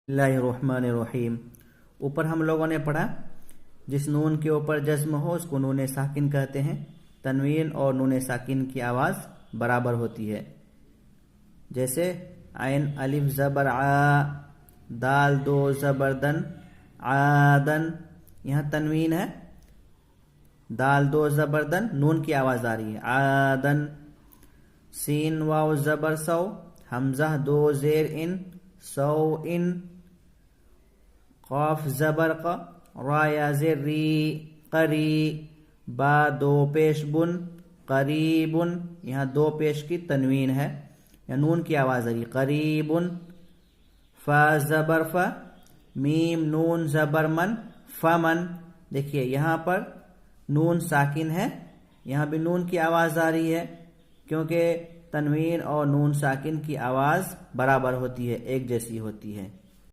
बिस्मिल्लाहिर्रहमानिर्रहीम। ऊपर हम लोगों ने पढ़ा जिस नून के ऊपर जज्म हो उसको नून साकिन कहते हैं। तनवीन और नून साकिन की आवाज़ बराबर होती है। जैसे आइन अलिफ ज़बर आ, दाल दो ज़बर दन, आदन, यहाँ तनवीन है, दाल दो ज़बर दन, नून की आवाज़ आ रही है, आदन। सीन वाव ज़बर सौ, हमज़ा दो ज़ेर इन, सौ इन। क़ाफ ज़बर क़, रा या ज़ेर री, क़री। बा दो पेश बुन, क़रीबुन, यहाँ दो पेश की तनवीन है, या नून की आवाज़ आ रही, क़रीबुन। फ़ा ज़बर फ़, मीम नून ज़बर मन, फ़मन। देखिए यहाँ पर नून साकिन है, यहाँ भी नून की आवाज़ आ रही है, क्योंकि तनवीन और नून साकिन की आवाज़ बराबर होती है, एक जैसी होती है।